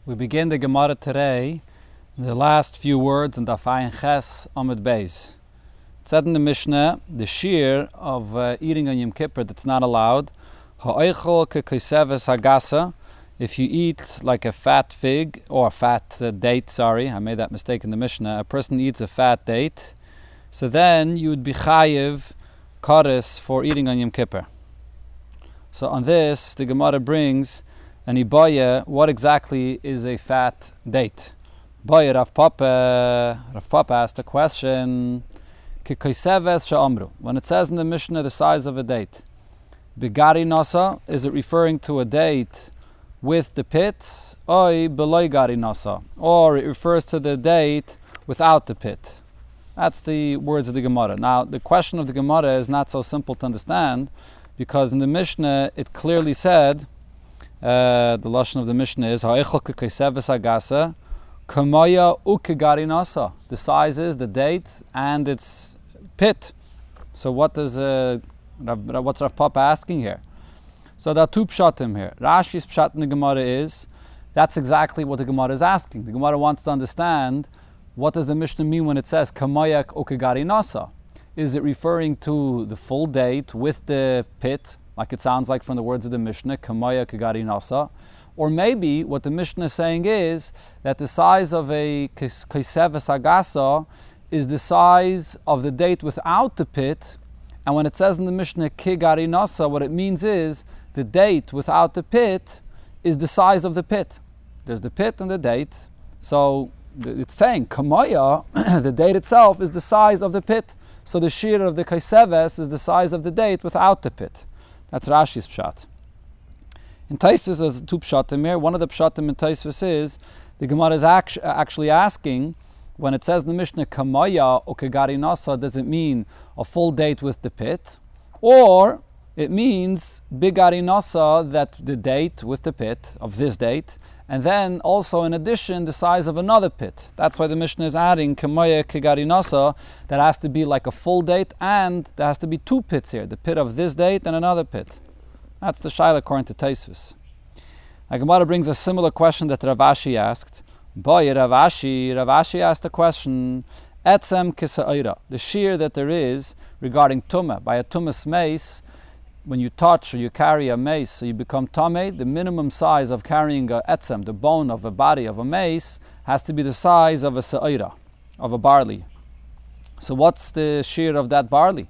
We begin the Gemara today, the last few words in Daf Ayin Ches Amud Beis. It said in the Mishnah, the shiur of eating on Yom Kippur that's not allowed. Ha'oichel ke'koseves hagasa. If you eat like a fat fig, or a fat date, I made that mistake in the Mishnah. A person eats a fat date, so then you would be chayiv kares for eating on Yom Kippur. So on this, the Gemara brings an ibaya, what exactly is a fat date? Ibaya Rav Papa asked a question, K'koseves she'amru. When it says in the Mishnah the size of a date, Bigari nasa, is it referring to a date with the pit? Oi beloi gari nasa, or it refers to the date without the pit. That's the words of the Gemara. Now, the question of the Gemara is not so simple to understand, because in the Mishnah it clearly said, the lashon of the Mishnah is ha'echel ke'koseves hagasa kamaya ukegari nasa. The size is the date and its pit. So what is what's Rav Papa asking here? So there are two pshatim here. Rashi's pshat in the Gemara is that's exactly what the Gemara is asking. The Gemara wants to understand, what does the Mishnah mean when it says kamaya ukegari nasa? Is it referring to the full date with the pit, like it sounds like from the words of the Mishnah, kamaya kagari nasa? Or maybe what the Mishnah is saying is that the size of a koseves hagasa is the size of the date without the pit, and when it says in the Mishnah kigari nasa, what it means is the date without the pit is the size of the pit. There's the pit and the date, so it's saying kamaya, the date itself is the size of the pit. So the shiur of the koseves is the size of the date without the pit. That's Rashi's pshat. In Tosfos, there's two pshatim here. One of the pshatim in Tosfos is the Gemara is actually asking, when it says in the Mishnah kamaya or kegari nasa, does it mean a full date with the pit, or it means bigari nasa, that the date with the pit of this date, and then also in addition the size of another pit. That's why the Mishnah is adding kamaya kegari nasa, that has to be like a full date, and there has to be two pits here, the pit of this date and another pit. That's the shaila according to Tosfos. The Gemara brings a similar question that Rav Ashi asked. Boy, Rav Ashi asked a question, etzem kisa'ira, the shiur that there is regarding tumah, by a tumah's mace. When you touch or you carry a mace, so you become tamei, the minimum size of carrying a etzem, the bone of a body of a mace, has to be the size of a sa'ira, of a barley. So what's the shiur of that barley?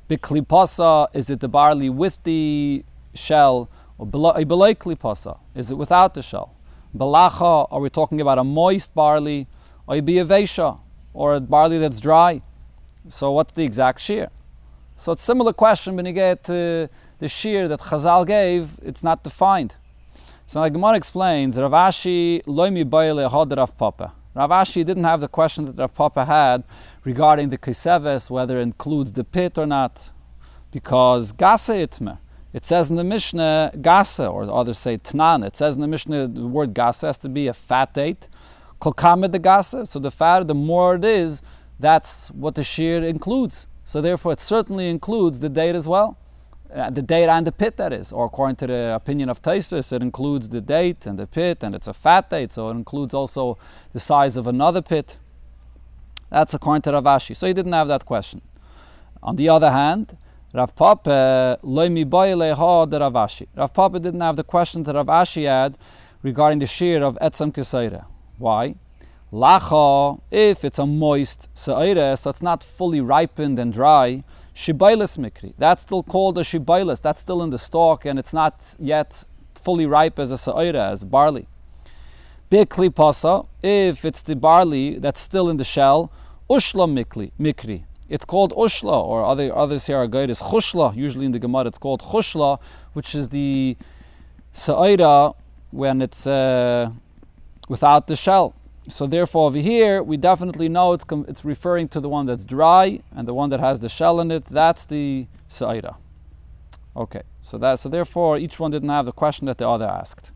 Biklipasa, is it the barley with the shell, or beloi klipasa, is it without the shell? Balacha, are we talking about a moist barley, or biyavesha, or a barley that's dry? So what's the exact shiur? So it's a similar question when you get to the shiur that Chazal gave, it's not defined. So the Gemara explains, Rav Ashi loimi boile had Rav Papa. Rav Ashi didn't have the question that Rav Papa had regarding the koseves, whether it includes the pit or not, because gasa itme. It says in the Mishnah gasa, or others say tnan. It says in the Mishnah the word gasa has to be a fat date. Kol kamed the gasa. So the fatter, the more it is, that's what the shiur includes. So therefore, it certainly includes the date as well, the date and the pit, that is. Or according to the opinion of Tosfos, it includes the date and the pit, and it's a fat date, so it includes also the size of another pit. That's according to Rav Ashi. So he didn't have that question. On the other hand, Rav Papa loimi boile had Rav Ashi. Rav Papa didn't have the question that Rav Ashi had regarding the shiur of etzem keseira. Why? Lacha, if it's a moist sa'ira, so it's not fully ripened and dry, shibailis mikri, that's still called a shibailis, that's still in the stalk, and it's not yet fully ripe as a sa'ira, as barley. Bikli pasa, if it's the barley that's still in the shell, ushla mikri, it's called ushla, or others here are good is chushla. Usually in the Gemara it's called chushla, which is the sa'ira when it's without the shell. So therefore over here we definitely know it's referring to the one that's dry, and the one that has the shell in it, that's the sa'ira. Okay, so therefore each one didn't have the question that the other asked.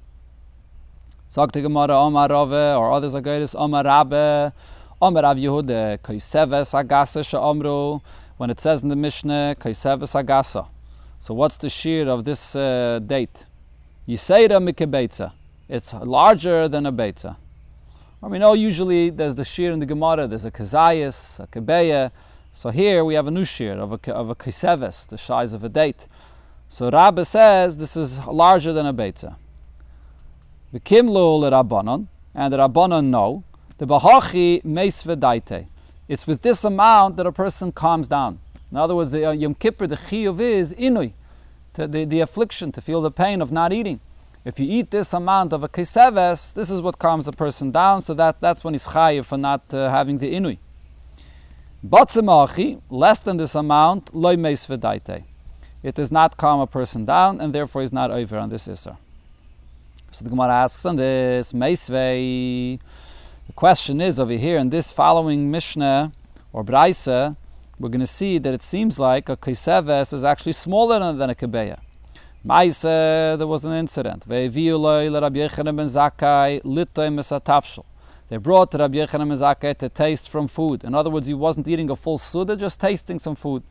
Sagt the Gemara Omar Rave, or others are good Omar Rabbe, Omar Rav Yehuda, koseves hagasa she'amru, when it says in the Mishnah koseves hagasa. So what's the shiur of this date? Yiseira mikebeitza. It's larger than a beitza. We know usually there's the shiur in the Gemara, there's a kazayas, a kebeya. So here we have a new shiur of a kiseves, the size of a date. So Rabbi says this is larger than a beitza. The kimlu l'Rabbanon, and the Rabbanon know, the bahachi meisve daite. It's with this amount that a person calms down. In other words, the Yom Kippur, the chiyuv is inui, the affliction, to feel the pain of not eating. If you eat this amount of a kiseves, this is what calms a person down, so that's when he's chayiv for not having the inui. Batzemachi, less than this amount, loy meisve daite. It does not calm a person down, and therefore he's not over on this isser. So the Gemara asks on this, Meisvei. The question is over here in this following Mishnah or Braisa, we're going to see that it seems like a Kiseves is actually smaller than a Kebeya. Maise, there was an incident. They brought Rabbi Yochanan ben Zakkai to taste from food. In other words, he wasn't eating a full Suda, just tasting some food.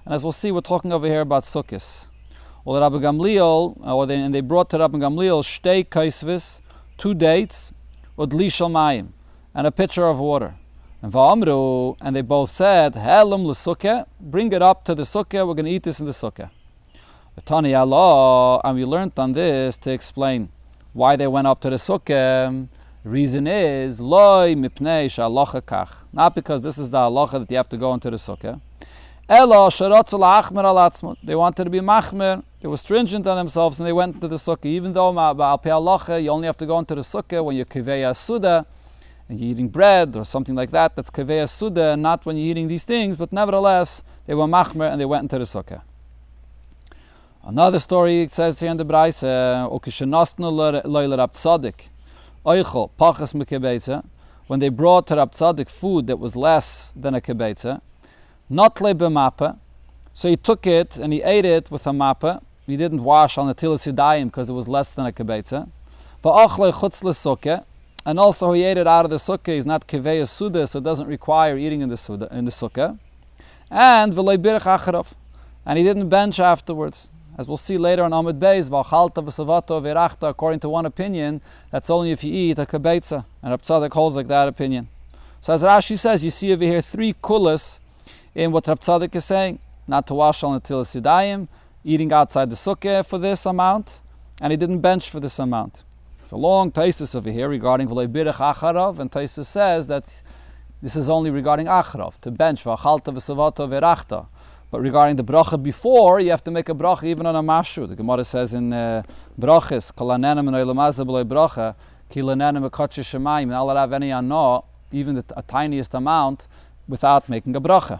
And as we'll see, we're talking over here about Sukkos. Well, Rabbi Gamliel, and they brought to Rabbi Gamliel shtei kaisvis, 2 dates, udli shel mayim, and a pitcher of water. And va'amru, and they both said, Helam l'sukkah, bring it up to the sukkah, we're going to eat this in the sukkah. Tani Allah, and we learned on this to explain why they went up to the sukkah. The reason is, loy mipnei sha'alacha kach, not because this is the halacha that you have to go into the sukkah. Elo sharatzu la'achmer al atzmut. They wanted to be machmer. They were stringent on themselves, and they went into the sukkah. Even though ba'al pei halacha, you only have to go into the sukkah when you're kiveya suda, and you're eating bread or something like that. That's kiveya suda, not when you're eating these things. But nevertheless, they were machmer and they went into the sukkah. Another story, it says here in the Braise, ukishenasnu loy Rab Tzadik, oichel pachas mekebetza. When they brought to Rab Tzadik food that was less than a kebetza, not lebemapa, so he took it and he ate it with a mappa. He didn't wash on the tilas yadayim because it was less than a kebetza. Va'achle chutz l'sukkah, and also he ate it out of the sukkah. He's not kiveya suda, so it doesn't require eating in the sukkah. And v'lei birach acharov, and he didn't bench afterwards. As we'll see later on Amud Beis, v'achalta v'savato v'erachta, according to one opinion, that's only if you eat a kebetza, and Rab Tzadik holds like that opinion. So as Rashi says, you see over here 3 kulas in what Rab Tzadik is saying, not to wash on the tilas yadayim, eating outside the sukkah for this amount, and he didn't bench for this amount. It's a long taisus over here regarding v'lei birach acharov, and taisus says that this is only regarding acharov, to bench v'achalta v'savato v'erachta. But regarding the bracha before, you have to make a bracha even on a mashu. The Gemara says in brachas, kol hanenem oilamaza b'lei bracha, ki lanenem ekotche shemayim, and Allah have any anah, even the tiniest amount, without making a bracha.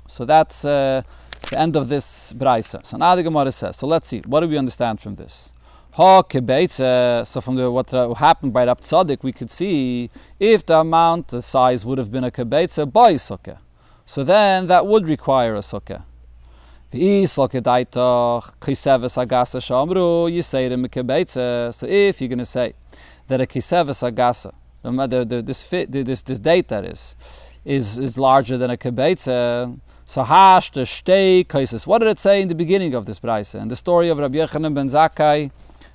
So that's the end of this braisa. So now the Gemara says, so let's see, what do we understand from this? Ha kebeitze, so from what happened by Rab Tzadik, we could see if the amount, the size would have been a kebeitze by sukkah. So then that would require a sukkah. So if you're going to say that a kiseves agasa, this date that is larger than a kebeitze, so hash the shtei kaises. What did it say in the beginning of this brayse? In the story of Rabbi Yochanan ben Zakkai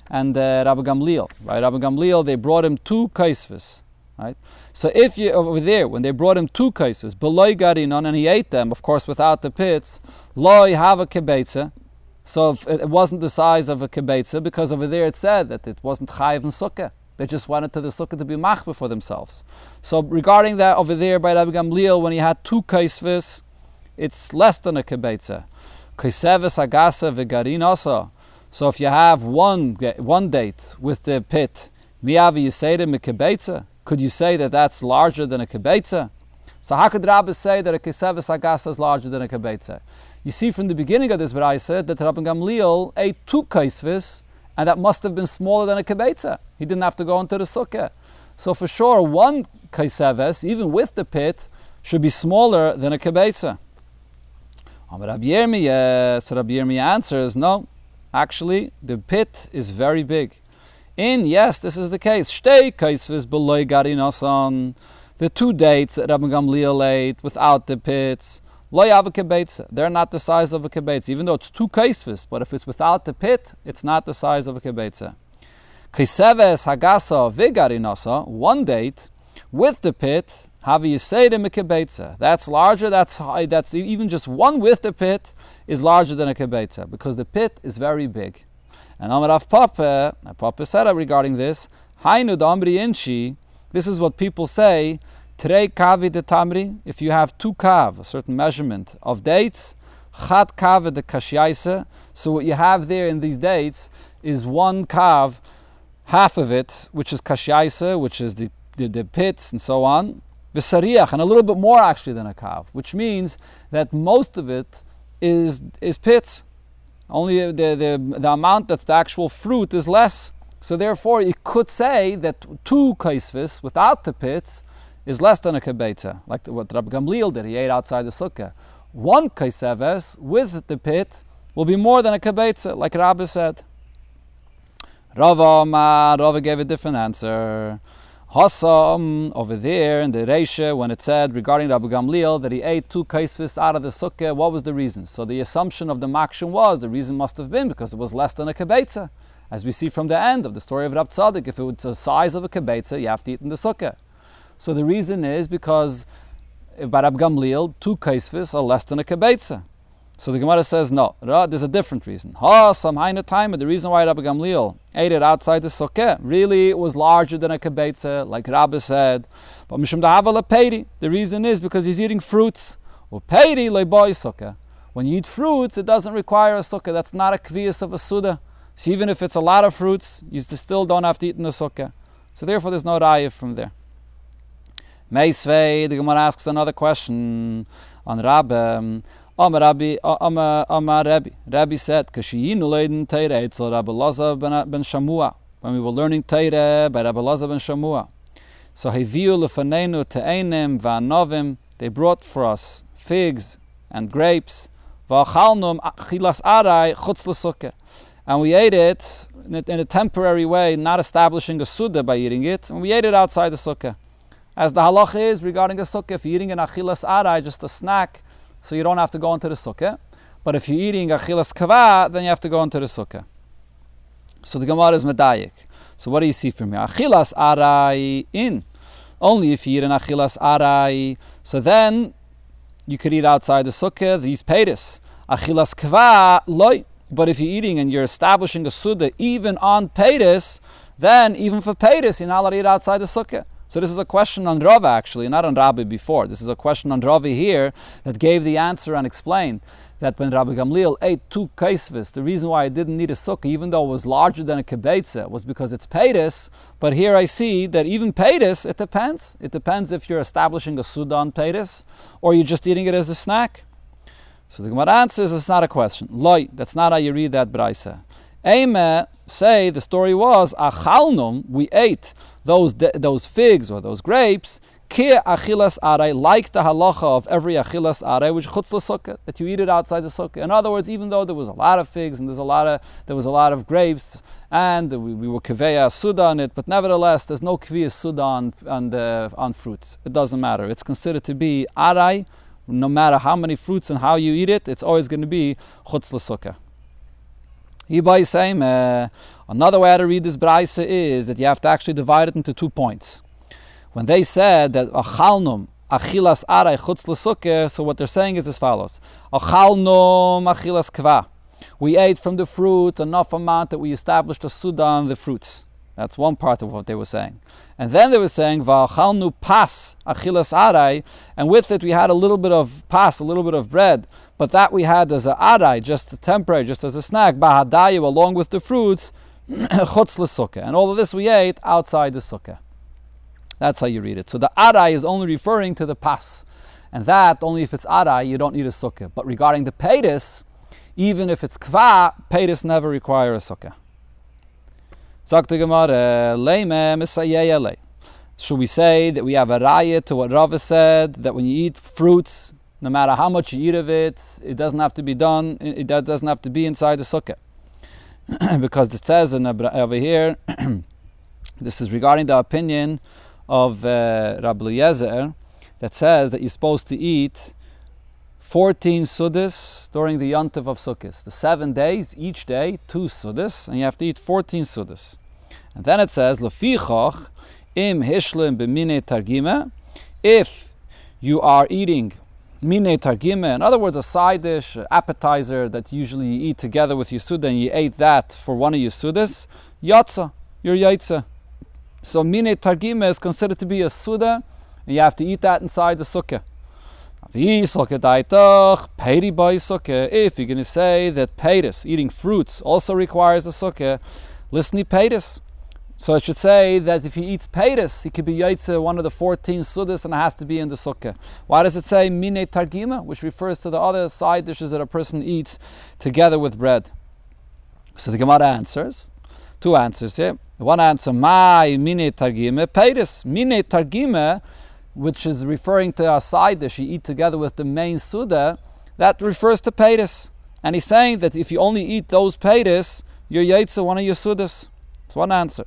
and Rabbi Gamliel, right? Rabbi Gamliel, they brought him 2 kaisves, right? So if you over there, when they brought him 2 kaisves, beloy garinon, and he ate them, of course, without the pits, loy have a kebeitze. So it wasn't the size of a kebeitze, because over there it said that it wasn't chayiv and sukkah. They just wanted to the sukkah to be machbeh for themselves. So regarding that over there by Rabbi Gamliel, when he had 2 kaisves, it's less than a kebeitze. Kaiseves agasa v'garin also. So if you have one date with the pit, miyavi yisayde mikebeitze, could you say that that's larger than a kebeitze? So how could Rabbi say that a kaiseves agasa is larger than a kebeitze? You see from the beginning of this brayse that Rabbi Gamliel ate 2 kaisves, and that must have been smaller than a kebeitze. He didn't have to go into the sukkah. So for sure, 1 kaiseves, even with the pit, should be smaller than a kebeitze. So Rabbi Yirmiyah answers, no, actually, the pit is very big. Yes, this is the case. Shtei kaisves beloy garinoson. The 2 dates that Rabbi Gamliel ate without the pits, loy have a kebeitze. They're not the size of a kebeitze, even though it's 2 kaisves. But if it's without the pit, it's not the size of a kebeitze. Kiseves hagasa vigarinasa, one date with the pit, havi yiseda mikebetza. That's larger, that's high, that's even just one with the pit is larger than a kebetza, because the pit is very big. And Amar Rav Papa said regarding this, Hainu damri inchi, this is what people say, Trei kavi de tamri, if you have 2 kav, a certain measurement of dates, chat kav de kashyaisa, so what you have there in these dates is 1 kav, half of it, which is kashyaisa, which is the pits and so on, v'sariach, and a little bit more actually than a kav, which means that most of it is pits. Only the amount that's the actual fruit is less. So therefore, you could say that 2 kaisvis without the pits is less than a kebetza, like what Rabbi Gamliel did. He ate outside the sukkah. 1 kaiseves with the pit will be more than a kebetza, like Rabbi said. Rava gave a different answer. Hassam, over there in the Reisha, when it said regarding Rabbi Gamliel that he ate 2 kaisvis out of the sukkah, what was the reason? So the assumption of the Makshem was, the reason must have been because it was less than a kebetza. As we see from the end of the story of Rab Tzaddik, if it was the size of a kebetza, you have to eat in the sukkah. So the reason is because by Rabbi Gamliel, 2 kaisvis are less than a kebetza. So the Gemara says, no, there's a different reason. The reason why Rabbi Gamliel ate it outside the sukkah, really it was larger than a kebetza, like Rabbi said. But mishum da'ava lepeiri, the reason is because he's eating fruits. Upeiri le'boi sukkah. When you eat fruits, it doesn't require a sukkah. That's not a kviyas of a suda. So even if it's a lot of fruits, you still don't have to eat in the sukkah. So therefore there's no raya from there. Meisvei, the Gemara asks another question on Rabbi. Rabbi said, when we were learning Teire by Rabbi Lazar ben Shamua. So they brought for us figs and grapes, and we ate it in a temporary way, not establishing a suda by eating it, and we ate it outside the sukkah. As the halacha is regarding a sukkah, if you're eating an achilas arai, just a snack, so you don't have to go into the sukkah. But if you're eating achilas kava, then you have to go into the sukkah. So the Gemara is medayik. So what do you see from here? Achilas arai in. Only if you eat an achilas arai, so then you could eat outside the sukkah, these peiris. Achilas kava, loy. But if you're eating and you're establishing a suda even on peiris, then even for peiris, you're not allowed to eat outside the sukkah. So this is a question on Rava actually, not on Rabbi before. This is a question on Rava here that gave the answer and explained that when Rabbi Gamliel ate 2 kaisvis, the reason why it didn't need a sukkah, even though it was larger than a kibetza, was because it's peiris. But here I see that even peiris, it depends. It depends if you're establishing a suda on peiris or you're just eating it as a snack. So the Gemara answers, it's not a question. Loi, that's not how you read that braisa. Eime, say the story was, achalnum, we ate those figs or those grapes, ki achilas aray, like the halacha of every achilas aray, which chutz l'sukkah, that you eat it outside the sukkah. In other words, even though there was a lot of figs and there was a lot of grapes, and we were kveya suda on it, but nevertheless, there's no kveya suda on fruits. It doesn't matter. It's considered to be aray, no matter how many fruits and how you eat it, it's always going to be chutz l'sukkah. Another way to read this braisa is that you have to actually divide it into 2 points. When they said that achalnum achilas aray chutz l'sukkah, so what they're saying is as follows: achalnum achilas kva. We ate from the fruit enough amount that we established a suda on the fruits. That's one part of what they were saying. And then they were saying va'achalnu pas achilas aray, and with it we had a little bit of pas, a little bit of bread. But that we had as a aray, just a temporary, just as a snack, bahadayu, along with the fruits, chutz l'sukkah. And all of this we ate outside the sukkah. That's how you read it. So the aray is only referring to the pas. And that, only if it's aray, you don't need a sukkah. But regarding the peiris, even if it's kva, peiris never require a sukkah. Sagt the Gemara, leime misayeh le. Should we say that we have a raya to what Rava said, that when you eat fruits, no matter how much you eat of it, it doesn't have to be done, it doesn't have to be inside the sukkah. Because it says over here, this is regarding the opinion of Rabbi Eliezer, that says that you're supposed to eat 14 sudas during the yontiv of Sukkot. The 7 days, each day, 2 sudas, and you have to eat 14 sudas. And then it says, Lefichach im hishlim b'mine targime. If you are eating mine targime, in other words, a side dish, appetizer that usually you eat together with your suda, and you ate that for one of your sudas, yatsa, your yaitza. So mine targime is considered to be a suda, and you have to eat that inside the sukkah. If you're going to say that peiris, eating fruits, also requires a sukkah, listen to peiris. So it should say that if he eats peiris, he could be yaitze one of the 14 sudas and it has to be in the sukkah. Why does it say mine targima, which refers to the other side dishes that a person eats together with bread? So the Gemara answers, two answers here. One answer, my mine targima, peiris. Mine targima, which is referring to a side dish you eat together with the main suda, that refers to peiris. And he's saying that if you only eat those peiris, you're yaitze one of your sudas. That's one answer.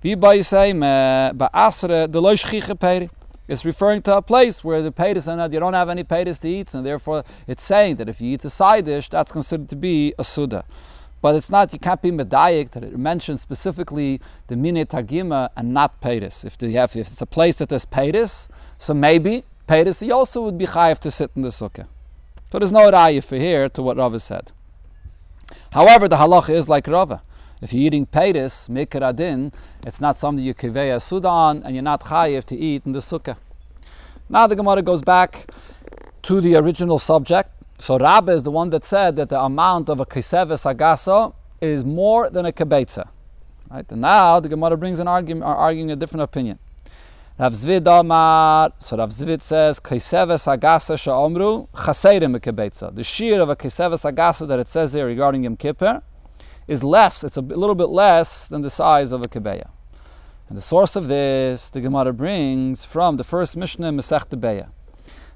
It's referring to a place where the peiris and you don't have any peiris to eat, and therefore it's saying that if you eat a side dish, that's considered to be a suda. But it's not, you can't be medayik that it mentions specifically the mine targima and not peiris. If it's a place that there's peiris, so maybe peiris he also would be chayiv to sit in the sukkah. So there's no raya for here to what Rava said. However, the halacha is like Rava. If you're eating peiris, mikra adin, it's not something you kiveya suda on, and you're not chayiv to eat in the sukkah. Now the Gemara goes back to the original subject. So Rabbi is the one that said that the amount of a kiseves agaso is more than a kibetza. Right? And now the Gemara brings an arguing a different opinion. Rav Zvid Amar, so Rav Zvid says, kiseves agasa she'omru chaserim a kibetza. The shiur of a kiseves agasa that it says there regarding Yom Kippur is less, it's a little bit less than the size of a kibeya. And the source of this, the Gemara brings from the first Mishnah in Masech Beya.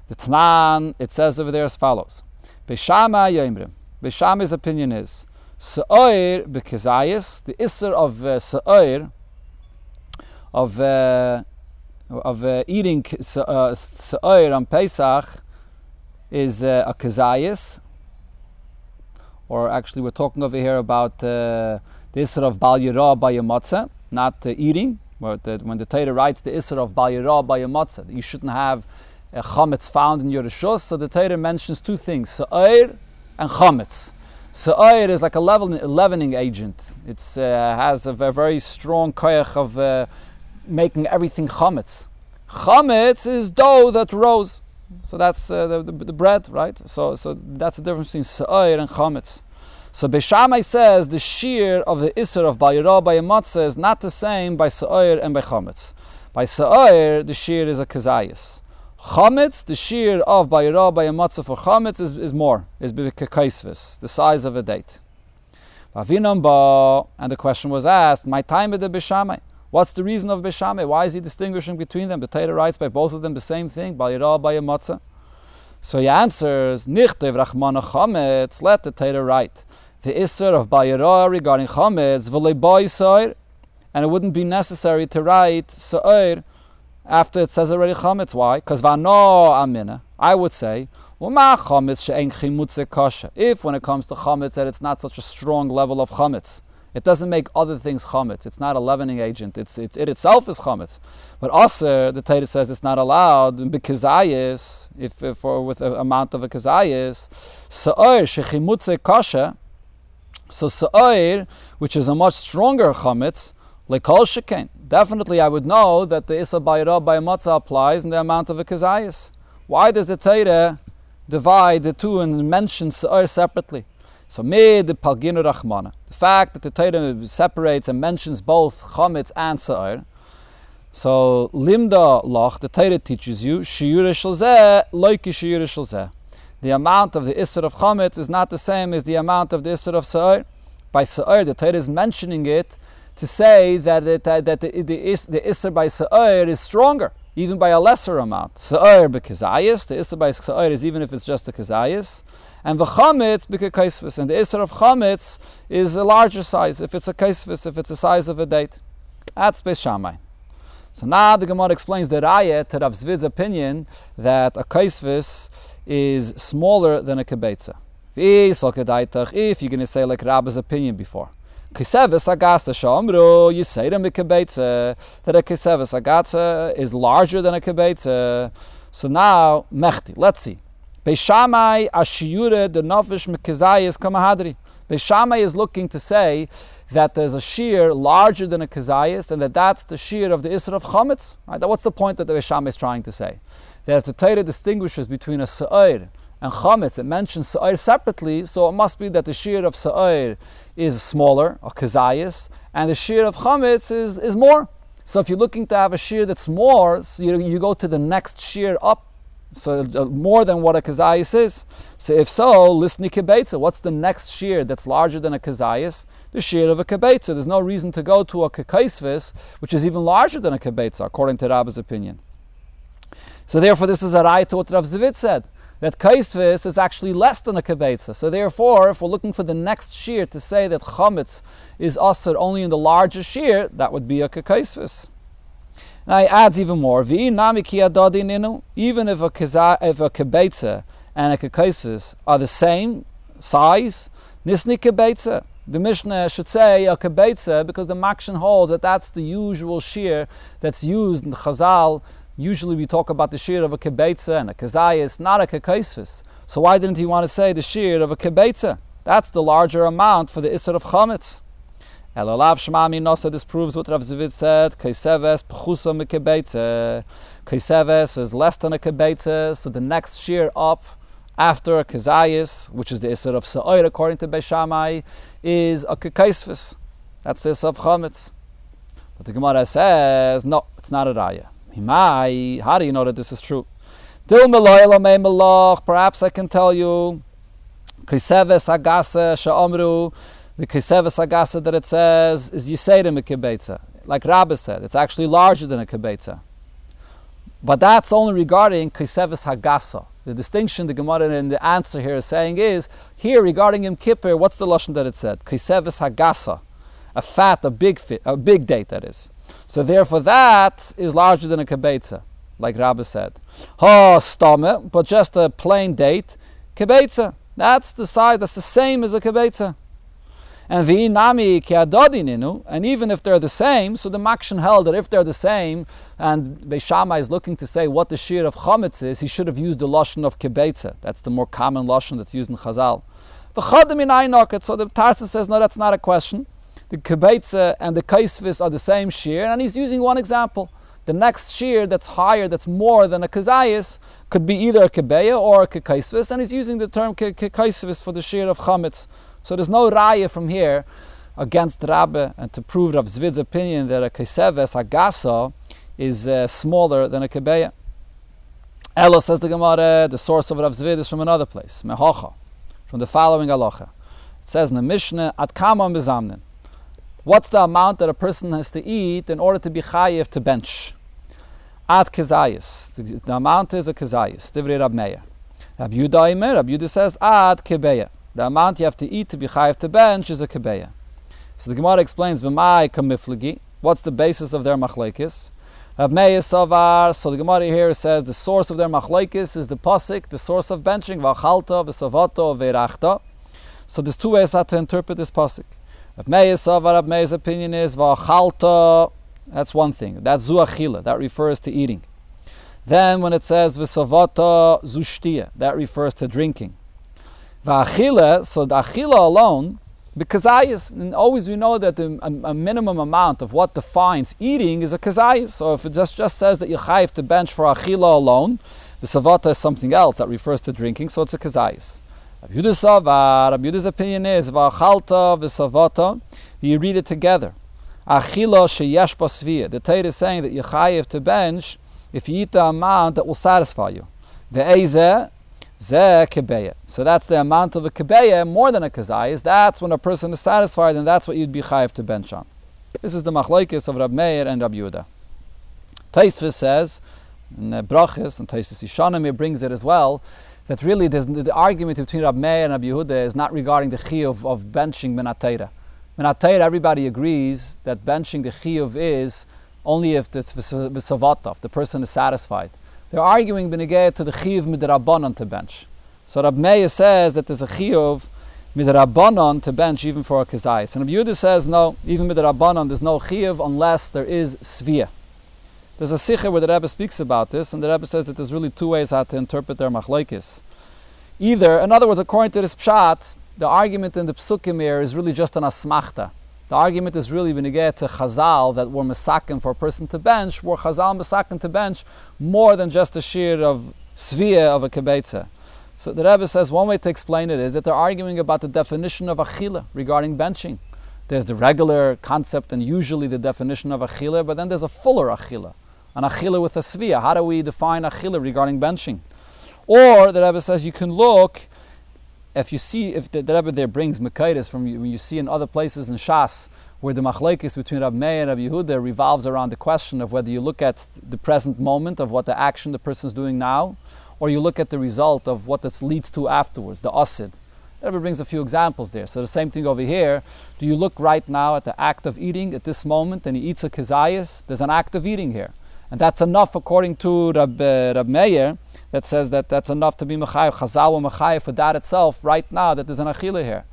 The Tanan, it says over there as follows. Beishama Yoimrim. Beishama's opinion is, Se'oir bekezayis, the Isser of Se'oir, of eating Se'oir on Pesach, is a kezayis. Or actually, we're talking over here about the Isser of Bal Yirah by a Matzah, not eating. When the Torah writes the Isser of Bal Yirah by a Matzah, you shouldn't have chametz found in your rishos. So the Torah mentions two things: se'oir and chametz. Se'oir is like a leavening agent. It has a very strong koyach of making everything chametz. Chametz is dough that rose. So that's the bread, right? So that's the difference between se'oir and chametz. So Beishamai says the shiur of the Isser of Bal Yirah by a Matzah is not the same by se'oir and by chametz. By se'oir, the shiur is a kezayis. Chametz, the shiur of Bal Yirah by a Matzah for chametz is more, is b'kaisvis, the size of a date. And the question was asked, my time with the Beishamai. What's the reason of Beishamai? Why is he distinguishing between them? The Torah writes by both of them the same thing, Bal Yirah by a Matzah. So he answers, Nichtev Rachmana Chametz, let the Torah write the Isser of Bal Yirah regarding Chametz, V'lei Boi Soir, and it wouldn't be necessary to write Soir after it says already Chametz. Why? Because Vano Amina, I would say, Uma Chametz she'en chimutze kasha. If when it comes to Chametz that it's not such a strong level of Chametz, it doesn't make other things chametz. It's not a leavening agent. It itself is chametz. But also, the Torah says it's not allowed because if with an amount of a kazayis, se'oir shechimutze kasha. So se'oir, which is a much stronger chametz, lekol shekain. Definitely, I would know that the isa bayra by matzah applies in the amount of a kazayis. Why does the Torah divide the two and mention se'oir separately? So, the palginu rachmana, the fact that the Torah separates and mentions both chametz and se'or. So, limda loch, the Torah teaches you shiur shel zeh loiki shiur shel zeh. The amount of the isser of chametz is not the same as the amount of the isser of se'or. By se'or, the Torah is mentioning it to say that the isser by se'or is stronger, even by a lesser amount. Se'or b'kezayis, the isser by se'or is even if it's just a kezayis. And the chametz b'kaisvis, and the isser of chametz is a larger size if it's a kaisvis, if it's the size of a date. That's Beis Shammai. So now the Gemara explains the raya to Rav Zvid's opinion that a kaisvis is smaller than a kibetza. If you're going to say like Rabbi's opinion before, Kiseves agasa shamru yiseidem mikabetze, that a kiseves agasa is larger than a kabetze. So now mechti. Let's see. Beishamai ashiyure the nofish mikazayis kamahadri. Beishamai is looking to say that there's a shiur larger than a kazayis, and that's the shiur of the Isra of Chametz. Right? What's the point that the Beishamai is trying to say? That if the Torah distinguishes between a Sa'ir and Chametz, it mentions Sa'ir separately, so it must be that the shiur of Sa'ir is smaller, or kazayis, and the shiur of Chametz is more. So if you're looking to have a shiur that's more, so you go to the next shiur up, so more than what a kazayis is. So if so, listen to kibetza. What's the next shiur that's larger than a kazayis? The shiur of a kibetza. There's no reason to go to a kakaisvis, which is even larger than a kibetza, according to Rabbi's opinion. So therefore, this is a raya to what Rav Zvid said, that kaisvis is actually less than a kibetza. So therefore, if we're looking for the next shiur to say that chametz is asur only in the larger shiur, that would be a kakaisvis. Now he adds even more. Even if a kibetza and a kakaisvis are the same size, nisni kibetza. The Mishnah should say a kibetza because the Makshan holds that that's the usual shiur that's used in the Chazal. Usually we talk about the shiur of a kibetza and a kazayis, not a kakaisvis. So why didn't he want to say the shiur of a kibetza? That's the larger amount for the Isser of Chametz. Elalav Shmami Nosa, this proves what Rav Zvid said. Kaiseves pchusa mekibetze. Kaiseves is less than a kibetze, so the next shiur up after a kazayis, which is the Isser of Sa'ir according to Beis Shammai, is a kakaisvis. That's the Isser of Chametz. But the Gemara says, no, it's not a raya. Himai, how do you know that this is true? Dil meloy lamei meloch, perhaps I can tell you, Kaiseves agasa sha'amru, the Kaiseves agasa that it says is Yiseirim a kibetza. Like Rabbi said, it's actually larger than a kibetza. But that's only regarding Kaiseves hagasa. The distinction the Gemara in the answer here is saying is, here regarding Yom Kippur, what's the lashon that it said? Kaiseves hagasa. A fat, a big date that is. So therefore that is larger than a kibetza, like Rabbi said. Stame, but just a plain date, kibetza. That's the size, that's the same as a kibetza. And v'inami ki'adodininu, and even if they're the same, so the Makshan held that if they're the same, and Beis Shammai is looking to say what the shiur of chametz is, he should have used the lashon of kibetza. That's the more common lashon that's used in Chazal. So the Tarsa says, no, that's not a question. The kibetza and the kaisvis are the same shiur, and he's using one example. The next shiur that's higher, that's more than a kazayis, could be either a kibeya or a kaisvis, and he's using the term kaisvis for the shiur of chametz. So there's no raya from here against Rabbe and to prove Rav Zvid's opinion that a kaiseves agasa is smaller than a kibeya. Ella, says the Gemara, the source of Rav Zvid is from another place, mehocha, from the following halacha. It says in the Mishnah, at kama mizamnin. What's the amount that a person has to eat in order to be chayiv to bench? At kezayis. The amount is a kezayis. Divrei Rab Meir. Rab Yudah says at kebeya. The amount you have to eat to be chayiv to bench is a kebeya. So the Gemara explains, b'mai kamiflagi. What's the basis of their machlekes? Rab Meir savar. So the Gemara here says the source of their machlekes is the pasuk, the sourse of benching, v'achalta, v'savato, v'erachta. So there's two ways how to interpret this pasuk. Rab Meir's opinion is v'achalta. That's one thing. That's zu achila. That refers to eating. Then when it says v'savata zu shtiya, that refers to drinking. V'achila. So the achila alone, because always we know that a minimum amount of what defines eating is a kazayis. So if it just says that you chayiv to bench for achila alone, v'savata is something else that refers to drinking. So it's a kazayis. Rab Yudah's opinion is v'achalta v'savata. You read it together. Achila sheyesh basviya. The Torah is saying that you chayiv to bench if you eat the amount that will satisfy you. Ve'ezeh zeh kebeya. So that's the amount of a kebeya, more than a kazayis. That's when a person is satisfied, and that's what you'd be chayiv to bench on. This is the machlokes of Rab Meir and Rab Yudah. Tosfos says in Brachos, and Tosfos Yishanim brings it as well, that really the argument between Rab Meir and Rab Yehuda is not regarding the chiyuv of benching min HaTorah. Min HaTorah, everybody agrees that benching the chiyuv is only if it's v'savata, if the person is satisfied. They're arguing b'negei to the chiyuv midrabanan to bench. So Rab Meir says that there's a chiyuv midrabanan to bench even for a kazayis. And Rabbi Yehuda says no, even midrabanan there's no chiyuv unless there is svia. There's a sikha where the Rebbe speaks about this, and the Rebbe says that there's really two ways how to interpret their machlokes. Either, in other words, according to this pshat, the argument in the psukim here is really just an asmachta. The argument is really when you get to Chazal that we're mesaken for a person to bench, we're Chazal mesaken to bench more than just a shiur of svia of a kibetza. So the Rebbe says one way to explain it is that they're arguing about the definition of achila regarding benching. There's the regular concept and usually the definition of achila, but then there's a fuller achila, an achila with a svia. How do we define achila regarding benching? Or the Rebbe says you can look, if the Rebbe there brings Mekaitis from when you see in other places in Shas where the machlekes between Rab Meir and Rab Yehuda revolves around the question of whether you look at the present moment of what the action the person is doing now, or you look at the result of what this leads to afterwards, the asid. The Rebbe brings a few examples there. So the same thing over here. Do you look right now at the act of eating at this moment and he eats a kezayis? There's an act of eating here. And that's enough according to Rab Meir, that says that that's enough to be mechayev, chazal wa mechayev for that itself, right now, that there's an achila here.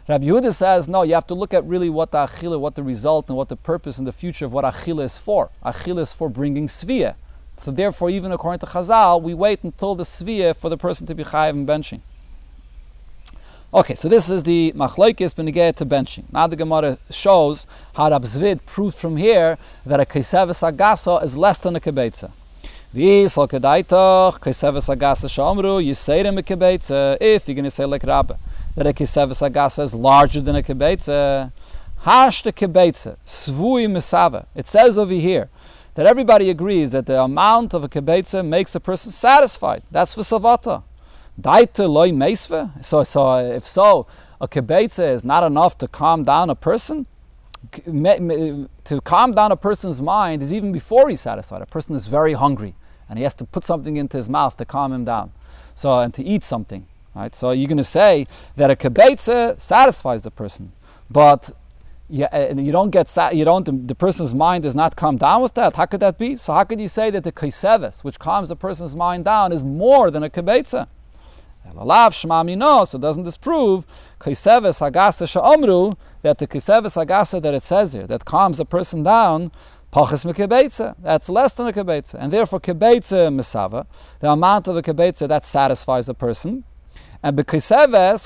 Rabbi Yehuda says, no, you have to look at really what the achila, what the result and what the purpose in the future of what achila is for. Achila is for bringing svia. So therefore, even according to Chazal, we wait until the svia for the person to be chayev and benching. Okay, so this is the machlokes beneged to benching. Now the Gemara shows how Rab Zvid proved from here that a kaiseves agasa is less than a kibetza. If you're going to say like Rabba, that a kiseves agasa is larger than a kibetza, hash the kibetza, svui mesava. It says over here that everybody agrees that the amount of a kibetza makes a person satisfied. That's for savata. Daita loy meisve. So if so, a kibetza is not enough to calm down a person. To calm down a person's mind is even before he's satisfied. A person is very hungry and he has to put something into his mouth to calm him down. So, and to eat something, right? So you're going to say that a kibetza satisfies the person, but the person's mind is not calmed down with that. How could that be? So how could you say that the kaiseves, which calms a person's mind down, is more than a kibetza? So doesn't this prove kaiseves hagasa sha'omru, that the kaiseves hagasa that it says here, that calms a person down, pachas mekebetza, that's less than a kibetza, and therefore kibetza mesava, the amount of a kibetza that satisfies a person, and kaiseves,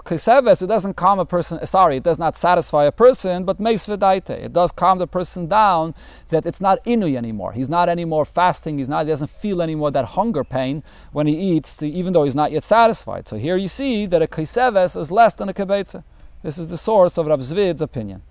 it doesn't calm a person. It does not satisfy a person, but meisvedaite, it does calm the person down, that it's not inui anymore. He's not anymore fasting. He doesn't feel anymore that hunger pain when he eats, even though he's not yet satisfied. So here you see that a kaiseves is less than a kibetza. This is the source of Rab Zvid's opinion.